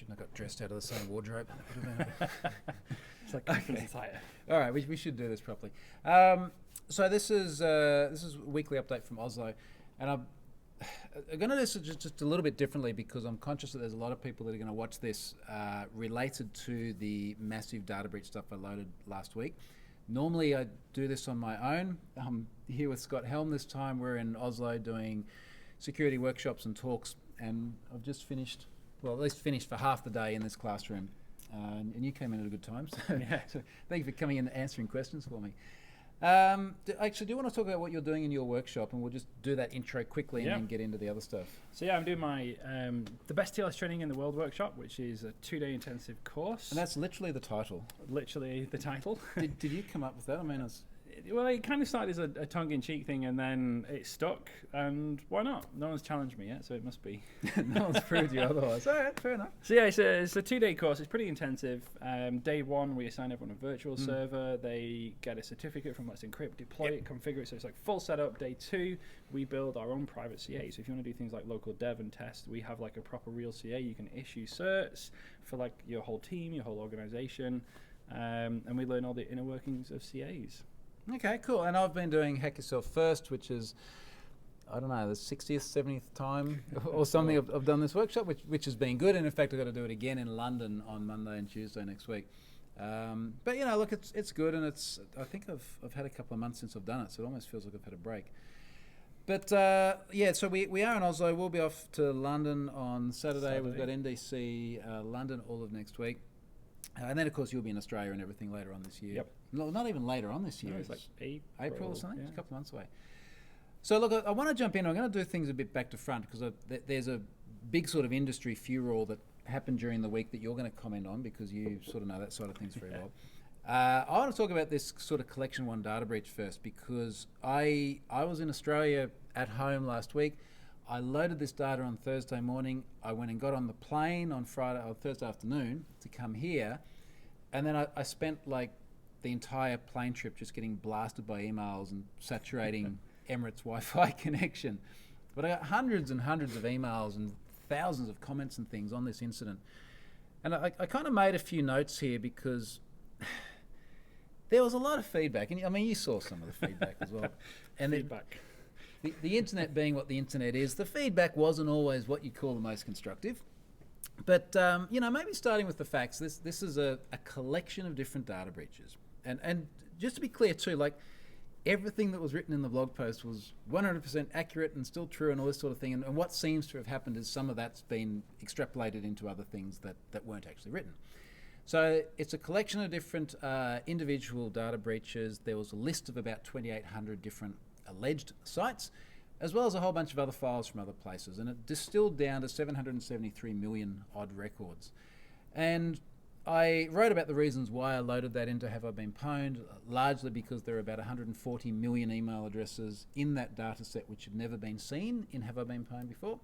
shouldn't have got dressed out of the same wardrobe. It's like conference attire. All right, we should do this properly. So this is a weekly update from Oslo, and I'm going to do this just a little bit differently because I'm conscious that there's a lot of people that are going to watch this related to the massive data breach stuff I loaded last week. Normally I do this on my own. I'm here with Scott Helm this time. We're in Oslo doing security workshops and talks, and I've just finished, well, at least finished for half the day in this classroom. And you came in at a good time, so, Yeah. so thank you for coming in and answering questions for me. Actually, do you want to talk about what you're doing in your workshop, and we'll just do that intro quickly and Yeah. then get into the other stuff. So yeah, I'm doing my the best TLS training in the world workshop, which is a 2-day intensive course. And that's literally the title. literally the title. Did you come up with that? I mean, it's Well, it kind of started as a tongue-in-cheek thing, and then it stuck. And why not? No one's challenged me yet, so it must be. no one's proved you otherwise. All right, fair enough. So yeah, it's a 2-day course. It's pretty intensive. Day one, we assign everyone a virtual server. They get a certificate from Let's Encrypt, deploy it, configure it. So it's like full setup. Day two, we build our own private CA. So if you want to do things like local dev and test, we have like a proper real CA. You can issue certs for like your whole team, your whole organization, and we learn all the inner workings of CAs. Okay, cool. And I've been doing Hack Yourself First, which is, I don't know, the 60th, 70th time or something I've done this workshop, which has been good. And in fact, I've got to do it again in London on Monday and Tuesday next week. But you know, look, it's good, and I think I've had a couple of months since I've done it, so it almost feels like I've had a break. But yeah, so we are in Oslo. We'll be off to London on Saturday. We've got NDC London all of next week. And then, of course, you'll be in Australia and everything later on this year. Yep. No, not even later on this year. No, it's like April or something. yeah. It's a couple of months away. So, look, I want to jump in. I'm going to do things a bit back to front because there's a big sort of industry furor that happened during the week that you're going to comment on because you sort of know that side of things very well. I want to talk about this sort of Collection 1 data breach first because I was in Australia at home last week. I loaded this data on Thursday morning. I went and got on the plane on Thursday afternoon to come here. And then I spent like the entire plane trip just getting blasted by emails and saturating Emirates Wi-Fi connection. But I got hundreds and hundreds of emails and thousands of comments and things on this incident. And I kind of made a few notes here because there was a lot of feedback. And I mean, you saw some of the feedback as well. And Feedback. The internet being what the internet is, the feedback wasn't always what you call the most constructive. But, you know, maybe starting with the facts, this is a collection of different data breaches. And just to be clear too, like everything that was written in the blog post was 100% accurate and still true and all this sort of thing. And what seems to have happened is some of that's been extrapolated into other things that weren't actually written. So it's a collection of different individual data breaches. There was a list of about 2,800 different alleged sites, as well as a whole bunch of other files from other places, and it distilled down to 773 million odd records. And I wrote about the reasons why I loaded that into Have I Been Pwned, largely because there are about 140 million email addresses in that data set which had never been seen in Have I Been Pwned before.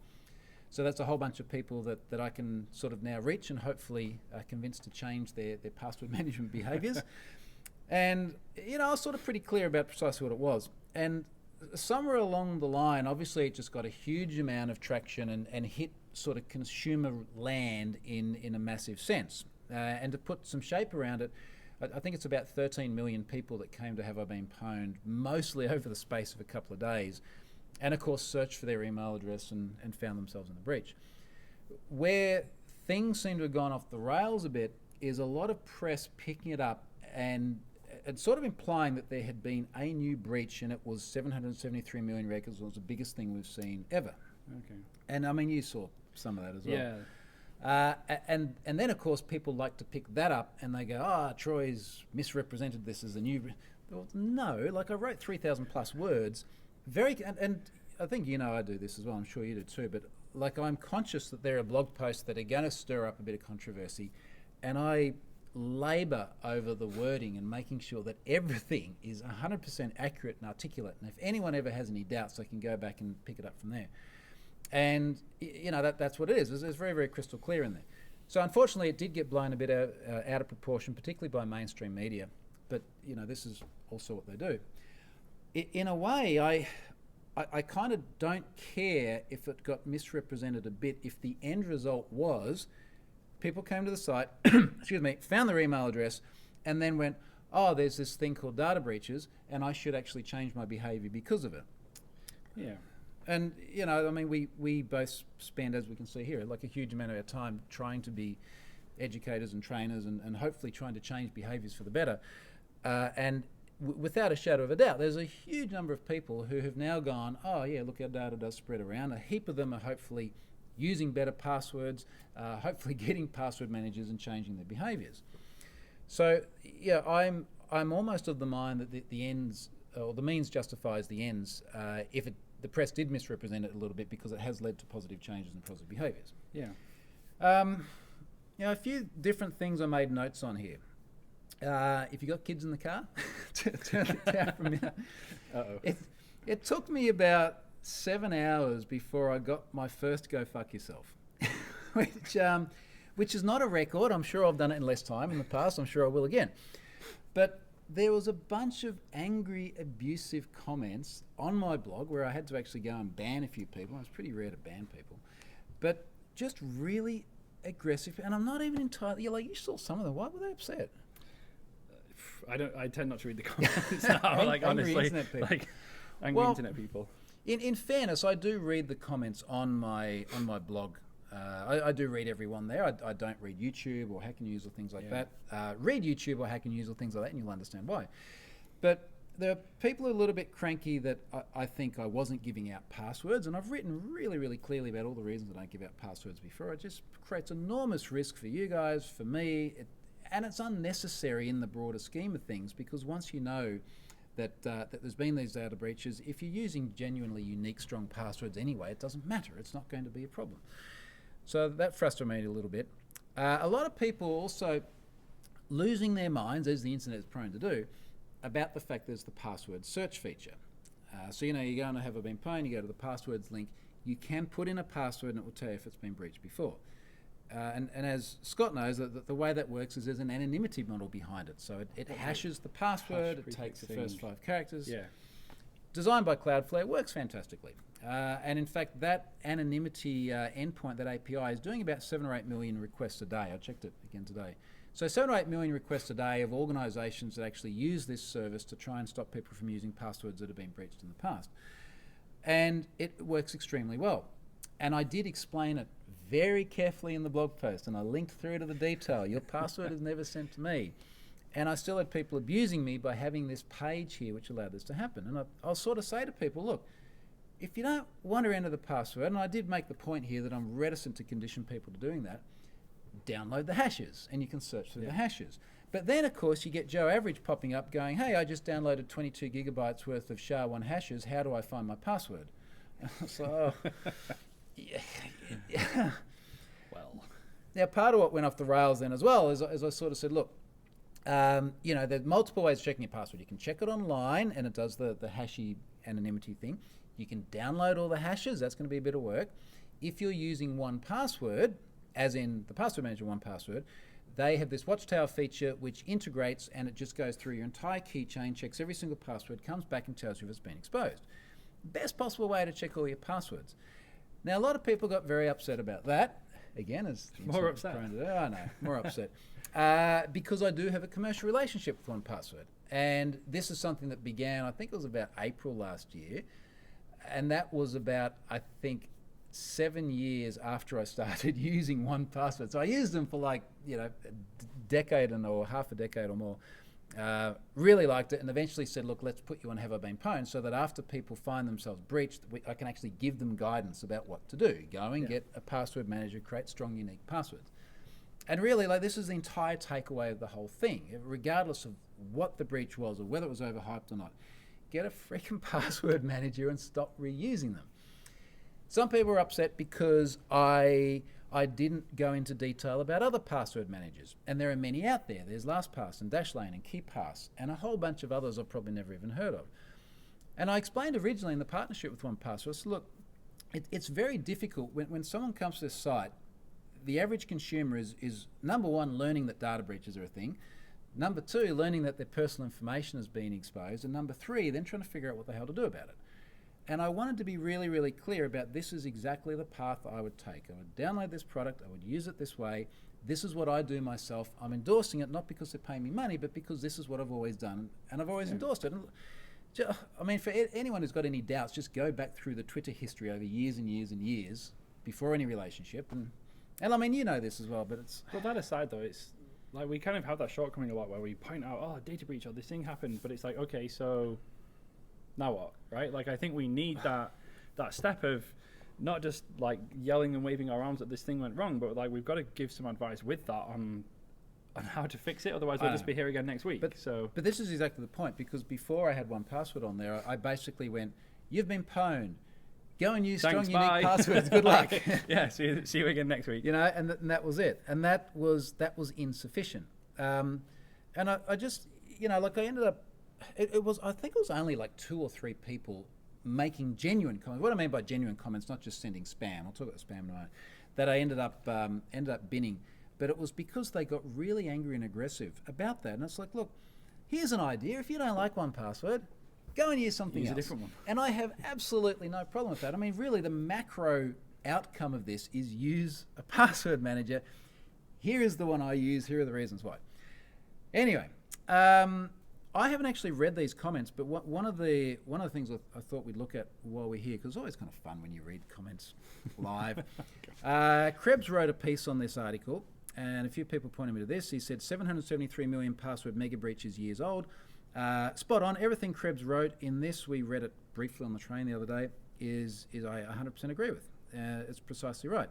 So that's a whole bunch of people that I can sort of now reach and hopefully convince to change their password management behaviours. And, you know, I was sort of pretty clear about precisely what it was. And somewhere along the line, obviously it just got a huge amount of traction and hit sort of consumer land in a massive sense. And to put some shape around it, I think it's about 13 million people that came to Have I Been Pwned, mostly over the space of a couple of days, and of course searched for their email address and found themselves in the breach. Where things seem to have gone off the rails a bit is a lot of press picking it up and sort of implying that there had been a new breach and it was 773 million records. It was the biggest thing we've seen ever. Okay. And I mean, you saw some of that as well. Yeah. And then of course people like to pick that up and they go, Troy's misrepresented this as a new. Well, no, like I wrote 3,000 plus words, and I think you know I do this as well. I'm sure you do too. But like I'm conscious that there are blog posts that are going to stir up a bit of controversy, and I labour over the wording and making sure that everything is 100% accurate and articulate. And if anyone ever has any doubts, they can go back and pick it up from there. And you know that's what it is. It's very, very crystal clear in there. So unfortunately, it did get blown a bit out of proportion, particularly by mainstream media. But you know, this is also what they do. In a way, I kind of don't care if it got misrepresented a bit if the end result was people came to the site, excuse me, found their email address, and then went, oh, there's this thing called data breaches, and I should actually change my behaviour because of it. Yeah. And, you know, I mean, we both spend, as we can see here, like a huge amount of our time trying to be educators and trainers and hopefully trying to change behaviours for the better. And without a shadow of a doubt, there's a huge number of people who have now gone, oh, yeah, look, our data does spread around. A heap of them are hopefully using better passwords, hopefully getting password managers and changing their behaviours. So, yeah, I'm almost of the mind that the ends, or the means justifies the ends, if the press did misrepresent it a little bit, because it has led to positive changes and positive behaviours. Yeah. You know, a few different things I made notes on here. If you got kids in the car, turn it down from here. Uh-oh. It took me about 7 hours before I got my first go fuck yourself, which is not a record. I'm sure I've done it in less time in the past. I'm sure I will again. But there was a bunch of angry, abusive comments on my blog where I had to actually go and ban a few people. It was pretty rare to ban people. But just really aggressive. And I'm not even entirely... Like, you saw some of them. Why were they upset? I tend not to read the comments now. Like, Angry honestly, internet people. like angry internet people. In fairness, I do read the comments on my blog. I do read everyone there. I don't read YouTube or Hacker News or things like that. Read YouTube or Hacker News or things like that, and you'll understand why. But there are people who are a little bit cranky that I think I wasn't giving out passwords, and I've written really, really clearly about all the reasons I don't give out passwords before. It just creates enormous risk for you guys, for me, and it's unnecessary in the broader scheme of things, because once you know that there's been these data breaches, if you're using genuinely unique, strong passwords anyway, it doesn't matter. It's not going to be a problem. So that frustrated me a little bit. A lot of people also losing their minds, as the internet is prone to do, about the fact there's the password search feature. So, you know, you go and have a been pwned, you go to the passwords link, you can put in a password and it will tell you if it's been breached before. And as Scott knows, the way that works is there's an anonymity model behind it. So it hashes the password, it takes the first 5 characters. Yeah. Designed by Cloudflare, works fantastically. And in fact, that anonymity endpoint, that API, is doing about 7 or 8 million requests a day. I checked it again today. So 7 or 8 million requests a day of organisations that actually use this service to try and stop people from using passwords that have been breached in the past. And it works extremely well. And I did explain it very carefully in the blog post, and I linked through to the detail. Your password is never sent to me. And I still had people abusing me by having this page here which allowed this to happen. And I'll sort of say to people, look, if you don't want to enter the password, and I did make the point here that I'm reticent to condition people to doing that, download the hashes and you can search through the hashes. But then, of course, you get Joe Average popping up going, hey, I just downloaded 22 gigabytes worth of SHA-1 hashes. How do I find my password? So, yeah. Well. Now, part of what went off the rails then as well is I sort of said, look, you know, there's multiple ways of checking your password. You can check it online, and it does the hashy anonymity thing. You can download all the hashes. That's going to be a bit of work. If you're using 1Password, as in the password manager 1Password, they have this Watchtower feature which integrates, and it just goes through your entire keychain, checks every single password, comes back and tells you if it's been exposed. Best possible way to check all your passwords. Now, a lot of people got very upset about that. Again, as more upset. I know, more upset. Because I do have a commercial relationship with 1Password. And this is something that began, I think it was about April last year. And that was about, I think, 7 years after I started using 1Password. So I used them for like, you know, a decade or half a decade or more. Really liked it, and eventually said, look, let's put you on Have I Been Pwned, so that after people find themselves breached, I can actually give them guidance about what to do. Go and get a password manager, create strong, unique passwords. And really, like, this is the entire takeaway of the whole thing. Regardless of what the breach was or whether it was overhyped or not, get a freaking password manager and stop reusing them. Some people are upset because I didn't go into detail about other password managers, and there are many out there. There's LastPass and Dashlane and KeePass and a whole bunch of others I've probably never even heard of. And I explained originally in the partnership with 1Password, I said, look, it's very difficult when someone comes to this site. The average consumer is number one, learning that data breaches are a thing. Number two, learning that their personal information has been exposed. And number three, then trying to figure out what the hell to do about it. And I wanted to be really, really clear about this is exactly the path I would take. I would download this product, I would use it this way, This is what I do myself. I'm endorsing it not because they're paying me money, but because this is what I've always done, and I've always endorsed it. And I mean, for anyone who's got any doubts, just go back through the Twitter history over years and years and years before any relationship, and I mean, you know this as well. But it's Well, that aside, though, it's like we kind of have that shortcoming a lot where we point out, oh, data breach or this thing happened, but it's like, okay, so now what, right? Like, I think we need that step of not just like yelling and waving our arms that this thing went wrong, but like we've got to give some advice with that on how to fix it. Otherwise, we'll just be here again next week. But this is exactly the point, because before I had 1Password on there, I basically went, "You've been pwned. Go and use Thanks, strong, bye. unique passwords. Good luck." Yeah, see you again next week. You know, and that was it. And that was insufficient. And I just, you know, like I ended up, I think it was only like 2 or 3 people making genuine comments. What I mean by genuine comments, not just sending spam. I'll talk about spam in a moment. That I ended up binning. But it was because they got really angry and aggressive about that. And it's like, look, here's an idea. If you don't like 1Password, go and use something else. Use a different one. And I have absolutely no problem with that. I mean, really, the macro outcome of this is use a password manager. Here is the one I use. Here are the reasons why. Anyway, I haven't actually read these comments, but one of the things I thought we'd look at while we're here, because it's always kind of fun when you read comments live. Krebs wrote a piece on this article, and a few people pointed me to this. He said 773 million password mega breaches years old. Spot on. Everything Krebs wrote in this, we read it briefly on the train the other day, is I 100% agree with. It's precisely right.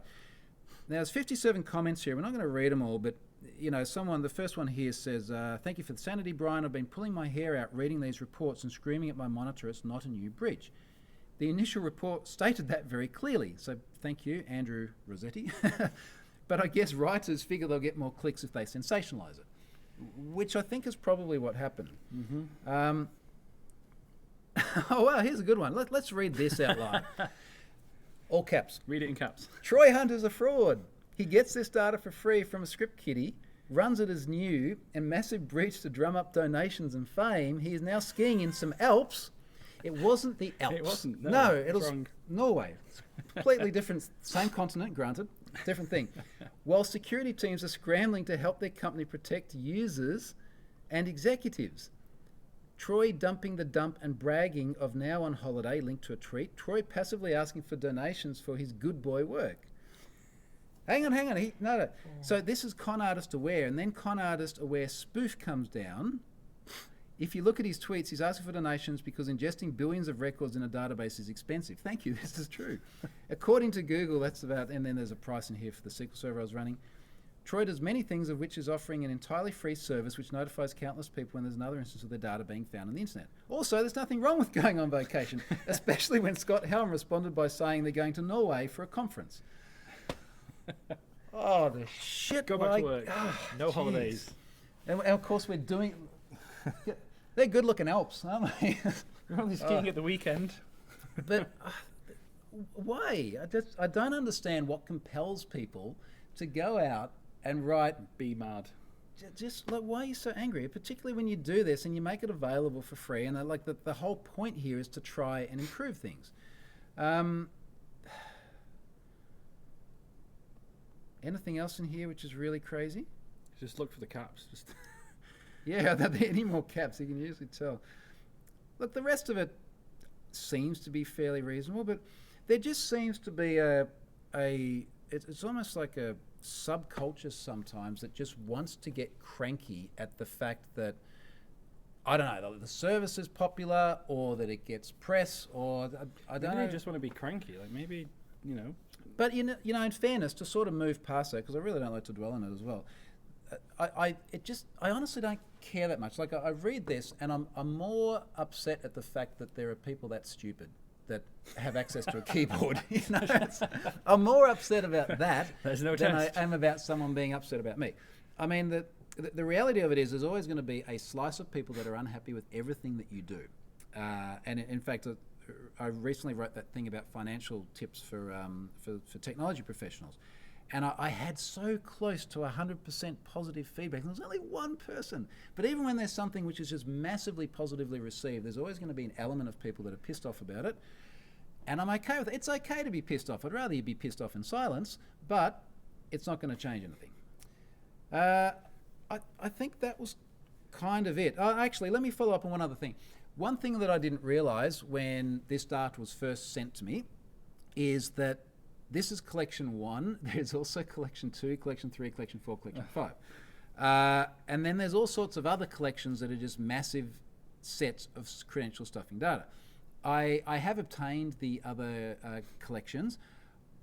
Now, there's 57 comments here. We're not going to read them all, but you know, the first one here says, "Thank you for the sanity, Brian. I've been pulling my hair out reading these reports and screaming at my monitor. It's not a new breach." The initial report stated that very clearly. So thank you, Andrew Rossetti. But I guess writers figure they'll get more clicks if they sensationalize it, which I think is probably what happened. Mm-hmm. Oh, wow, here's a good one. Let's read this out loud. All caps. Read it in caps. Troy Hunter's a fraud. He gets this data for free from a script kiddie, runs it as new, and massive breach to drum up donations and fame. He is now skiing in some Alps. It wasn't the Alps. It wasn't. No, it was wrong. Norway. Completely different, same continent, granted, different thing. While security teams are scrambling to help their company protect users and executives. Troy dumping the dump and bragging of now on holiday, linked to a tweet. Troy passively asking for donations for his good boy work. Hang on. No. So this is Con Artist Aware, and then Con Artist Aware Spoof comes down. If you look at his tweets, he's asking for donations because ingesting billions of records in a database is expensive. Thank you, this is true. According to Google, that's about, and then there's a price in here for the SQL server I was running. Troy does many things, of which is offering an entirely free service which notifies countless people when there's another instance of their data being found on the internet. Also, there's nothing wrong with going on vacation, especially when Scott Helm responded by saying they're going to Norway for a conference. Oh, the shit. Go back to work. No geez. holidays. And of course, we're doing. They're good-looking Alps, aren't they? We're only skiing at the weekend. But why? I don't understand what compels people to go out and write. Be mad. Just like, why are you so angry? Particularly when you do this and you make it available for free, and like the whole point here is to try and improve things. Anything else in here which is really crazy? Just look for the caps. Just Yeah, are there any more caps? You can usually tell. Look, the rest of it seems to be fairly reasonable, but there just seems to be it's almost like a subculture sometimes that just wants to get cranky at the fact that, I don't know, the service is popular or that it gets press or I don't know. They just want to be cranky. Like maybe, you know. But you know, in fairness, to sort of move past that, because I really don't like to dwell on it as well. I honestly don't care that much. Like I read this and I'm more upset at the fact that there are people that stupid that have access to a keyboard. You know, I'm more upset about that than I am about someone being upset about me. I mean, the reality of it is there's always going to be a slice of people that are unhappy with everything that you do. And in fact, I recently wrote that thing about financial tips for technology professionals. And I had so close to 100% positive feedback. There was only one person. But even when there's something which is just massively positively received, there's always going to be an element of people that are pissed off about it. And I'm okay with it. It's okay to be pissed off. I'd rather you be pissed off in silence, but it's not going to change anything. I think that was kind of it. Actually, let me follow up on one other thing. One thing that I didn't realise when this data was first sent to me is that this is collection 1. There's also collection 2, collection 3, collection 4, collection 5. And then there's all sorts of other collections that are just massive sets of credential stuffing data. I have obtained the other collections.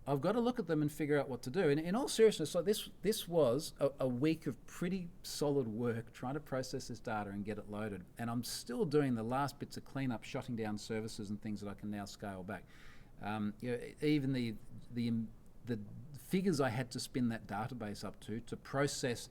I've got to look at them and figure out what to do. And in all seriousness, so this was a week of pretty solid work trying to process this data and get it loaded. And I'm still doing the last bits of cleanup, shutting down services and things that I can now scale back. Even the figures I had to spin that database up to process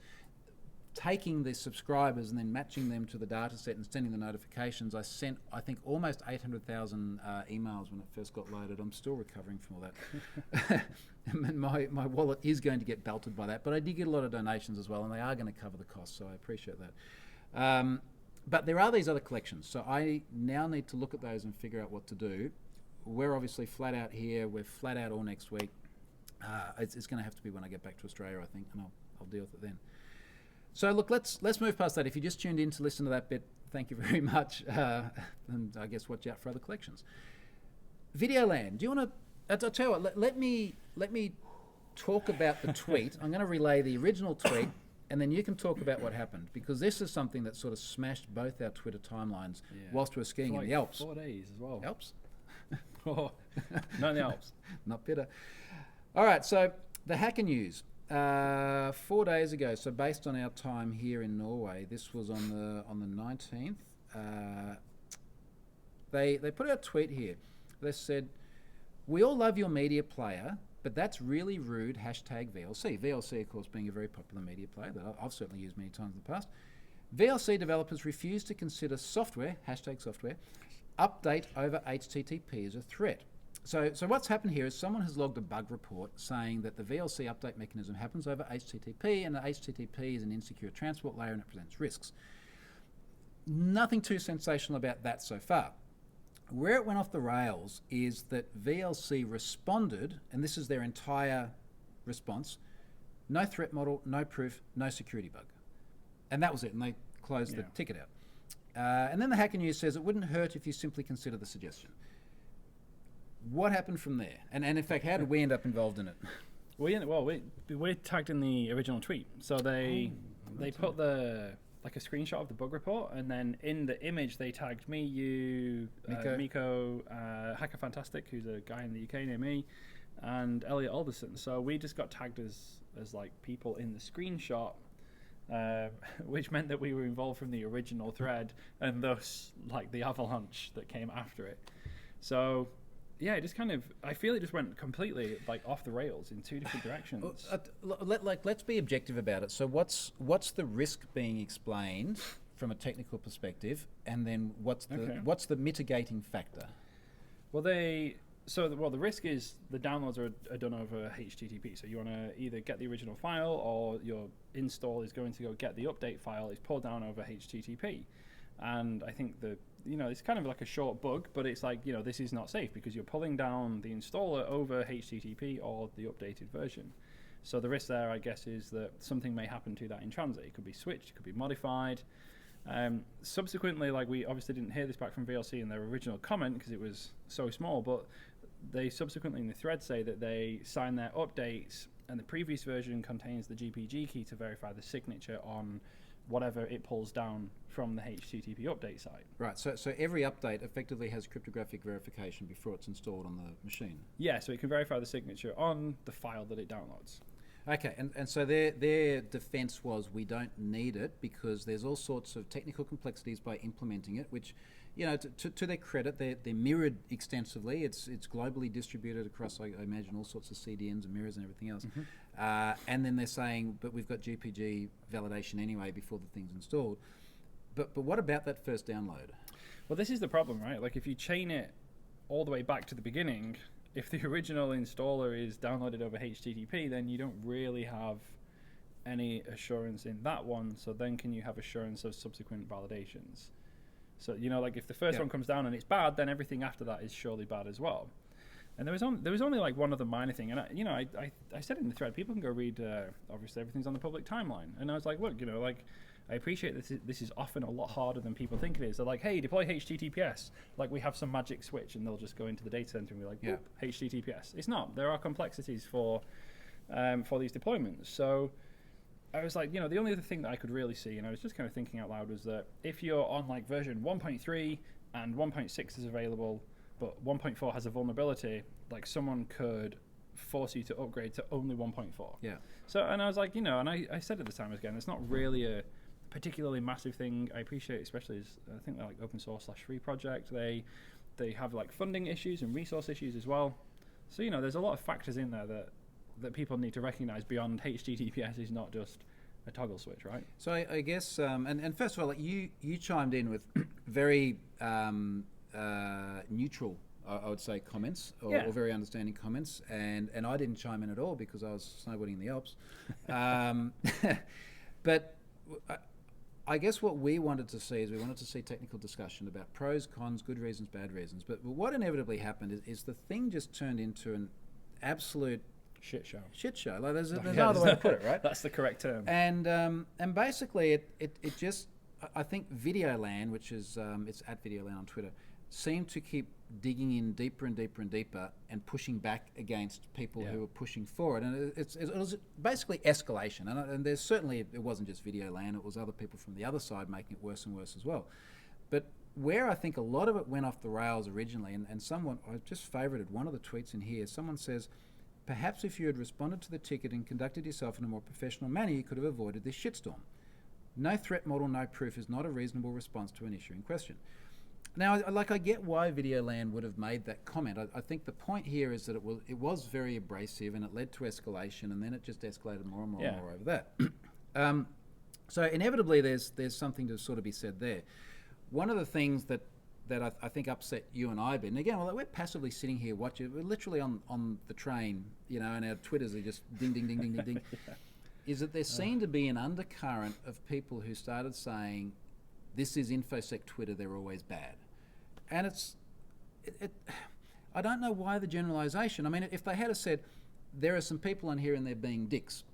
taking the subscribers and then matching them to the data set and sending the notifications. I sent, I think, almost 800,000 emails when it first got loaded. I'm still recovering from all that. And my wallet is going to get belted by that, but I did get a lot of donations as well, and they are going to cover the cost, so I appreciate that. But there are these other collections, so I now need to look at those and figure out what to do. We're obviously flat out here. We're flat out all next week. It's going to have to be when I get back to Australia, I think, and I'll deal with it then. So look, let's move past that. If you just tuned in to listen to that bit, thank you very much. And I guess watch out for other collections. Videoland, do you want to? I'll tell you what. Let me talk about the tweet. I'm going to relay the original tweet, and then you can talk about what happened, because this is something that sort of smashed both our Twitter timelines whilst we were skiing in the Alps. 4 days as well. Alps? Oh, not in the Alps. Not bitter. All right, so the Hacker News. 4 days ago, so based on our time here in Norway, this was on the 19th. They put out a tweet here. They said, "We all love your media player, but that's really rude. Hashtag VLC." VLC, of course, being a very popular media player that I've certainly used many times in the past. VLC developers refuse to consider software, hashtag software, update over HTTP as a threat. So what's happened here is someone has logged a bug report saying that the VLC update mechanism happens over HTTP, and that HTTP is an insecure transport layer and it presents risks. Nothing too sensational about that so far. Where it went off the rails is that VLC responded, and this is their entire response: no threat model, no proof, no security bug. And that was it, and they closed the ticket out. And then the Hacker News says it wouldn't hurt if you simply consider the suggestion. What happened from there? And in fact, how did we end up involved in it? We're tagged in the original tweet. So they put a screenshot of the bug report, and then in the image they tagged me, you, Miko, Hacker Fantastic, who's a guy in the UK near me, and Elliot Alderson. So we just got tagged as like people in the screenshot, which meant that we were involved from the original thread, and thus like the avalanche that came after it. So yeah, it just kind of, I feel it just went completely like off the rails in two different directions. Let's be objective about it. So what's the risk being explained from a technical perspective, and then what's the mitigating factor? Well, the risk is the downloads are done over HTTP. So you want to either get the original file, or your install is going to go get the update file. It's pulled down over HTTP. And I think it's kind of like a short bug, but it's like, this is not safe because you're pulling down the installer over HTTP or the updated version. So the risk there, I guess, is that something may happen to that in transit. It could be switched, it could be modified. Subsequently, like, we obviously didn't hear this back from VLC in their original comment because it was so small, but they subsequently in the thread say that they sign their updates, and the previous version contains the GPG key to verify the signature on whatever it pulls down from the HTTP update site. Right, so every update effectively has cryptographic verification before it's installed on the machine. Yeah, so it can verify the signature on the file that it downloads. Okay, and so their defense was, we don't need it because there's all sorts of technical complexities by implementing it, which, to their credit, they're mirrored extensively. It's globally distributed across, I imagine, all sorts of CDNs and mirrors and everything else. Mm-hmm. And then they're saying, but we've got GPG validation anyway before the thing's installed. But what about that first download? Well, this is the problem, right? Like, if you chain it all the way back to the beginning, if the original installer is downloaded over HTTP, then you don't really have any assurance in that one. So then can you have assurance of subsequent validations? So, like, if the first one comes down and it's bad, then everything after that is surely bad as well. And there was only like one other minor thing, and I said in the thread, people can go read. Obviously, everything's on the public timeline, and I was like, look, like I appreciate this is often a lot harder than people think it is. They're like, hey, deploy HTTPS. Like we have some magic switch, and they'll just go into the data center and be like, boop, HTTPS. It's not. There are complexities for these deployments. So I was like, the only other thing that I could really see, and I was just kind of thinking out loud, was that if you're on like version 1.3 and 1.6 is available, but 1.4 has a vulnerability, like someone could force you to upgrade to only 1.4. Yeah. So, and I was like, and I said at the time, again, it's not really a particularly massive thing. I appreciate, especially as I think they're like open source / free project. They have like funding issues and resource issues as well. So, there's a lot of factors in there that people need to recognize beyond HTTPS is not just a toggle switch, right? So I guess, and first of all, like you chimed in with very neutral, I would say, comments or very understanding comments, and I didn't chime in at all because I was snowboarding in the Alps. But I guess what we wanted to see is we wanted to see technical discussion about pros, cons, good reasons, bad reasons. But what inevitably happened is the thing just turned into an absolute shit show. Like there's no other way to put it, right? That's the correct term. And basically it just, I think Videoland, which is it's at Videoland on Twitter, seemed to keep digging in deeper and deeper and deeper and pushing back against people who were pushing forward. And it was basically escalation. And there's certainly, it wasn't just Videoland, it was other people from the other side making it worse and worse as well. But where I think a lot of it went off the rails originally, and someone, I just favorited one of the tweets in here, someone says, perhaps if you had responded to the ticket and conducted yourself in a more professional manner, you could have avoided this shitstorm. No threat model, no proof is not a reasonable response to an issue in question. Now, I get why Videoland would have made that comment. I think the point here is that it was very abrasive and it led to escalation, and then it just escalated more and more and more over that. So inevitably, there's something to sort of be said there. One of the things that I think upset you and I a bit, and again, we're passively sitting here watching, we're literally on the train, and our Twitters are just ding, ding, ding, ding, ding, ding, is that there seemed to be an undercurrent of people who started saying, this is InfoSec Twitter, they're always bad. And I don't know why the generalization. I mean, if they had said, there are some people on here and they're being dicks,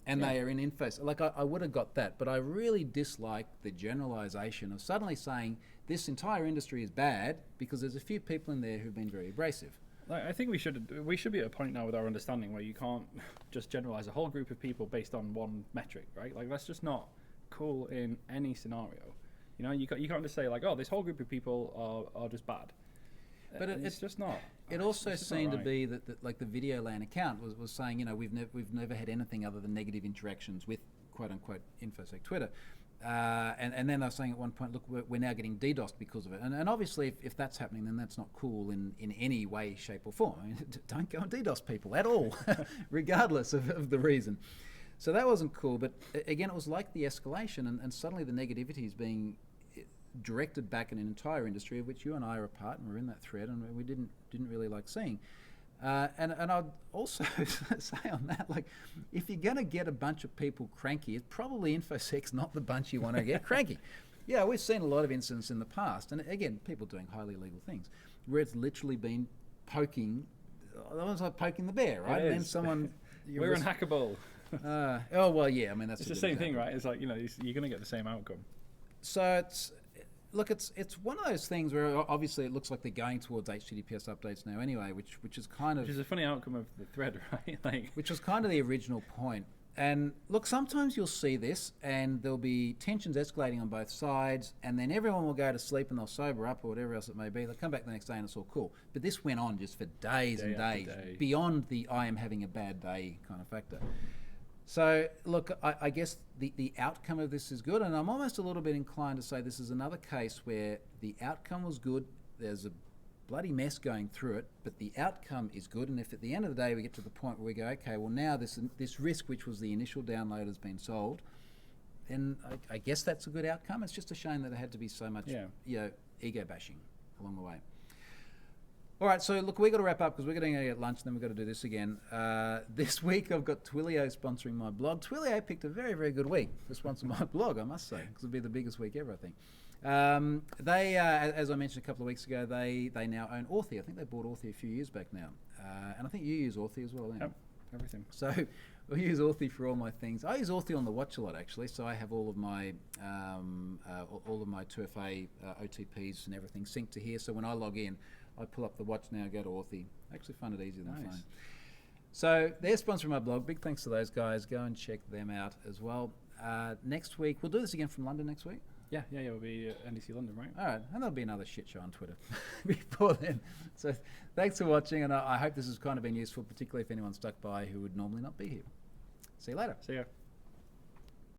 and they are in InfoSec, like I would have got that, but I really dislike the generalization of suddenly saying this entire industry is bad because there's a few people in there who've been very abrasive. I think we should be at a point now with our understanding where you can't just generalize a whole group of people based on one metric, right? Like that's just not cool in any scenario. You can't just say like, oh, this whole group of people are just bad. But it's just not. It also seemed to be that like the Videoland account was saying, we've never had anything other than negative interactions with quote unquote InfoSec Twitter. And then they're saying at one point, look, we're now getting DDoSed because of it. And obviously, if that's happening, then that's not cool in any way, shape, or form. I mean, don't go and DDoS people at all, regardless of the reason. So that wasn't cool. But again, it was like the escalation, and suddenly the negativity is being directed back in an entire industry of which you and I are a part, and we're in that thread, and we didn't really like seeing. And I'd also say on that, like, if you're going to get a bunch of people cranky, it's probably InfoSec's not the bunch you want to get cranky. Yeah, we've seen a lot of incidents in the past, and again, people doing highly illegal things, where it's literally been poking, almost like poking the bear, right? And then someone... We're unhackable. Oh, well, yeah, I mean, that's it's the same thing, right? It's like, you're going to get the same outcome. So it's one of those things where obviously it looks like they're going towards HTTPS updates now anyway, which is kind of... Which is a funny outcome of the thread, right? Like, which was kind of the original point. And look, sometimes you'll see this and there'll be tensions escalating on both sides, and then everyone will go to sleep and they'll sober up or whatever else it may be. They'll come back the next day and it's all cool. But this went on just for days and days, beyond the I am having a bad day kind of factor. So, look, I guess the outcome of this is good, and I'm almost a little bit inclined to say this is another case where the outcome was good, there's a bloody mess going through it, but the outcome is good, and if at the end of the day we get to the point where we go, okay, well now this risk, which was the initial download, has been solved, then I guess that's a good outcome. It's just a shame that there had to be so much ego bashing along the way. All right, so look, we've got to wrap up because we're going to get lunch and then we've got to do this again. This week I've got Twilio sponsoring my blog. Twilio picked a very, very good week to sponsor my blog, I must say, because it'll be the biggest week ever, I think. They, as I mentioned a couple of weeks ago, they now own Authy. I think they bought Authy a few years back now, and I think you use Authy as well. Yep, everything. So I use Authy for all my things. I use Authy on the watch a lot actually. So I have all of my 2FA OTPs and everything synced to here. So when I log in, I pull up the watch now, go to Authy. Actually find it easier than Nice. phone. So they're sponsoring my blog. Big thanks to those guys. Go and check them out as well. Next week, we'll do this again from London next week. Yeah, it'll be NDC London, right? All right, and there'll be another shit show on Twitter before then. So thanks for watching, and I hope this has kind of been useful, particularly if anyone's stuck by who would normally not be here. See you later. See ya.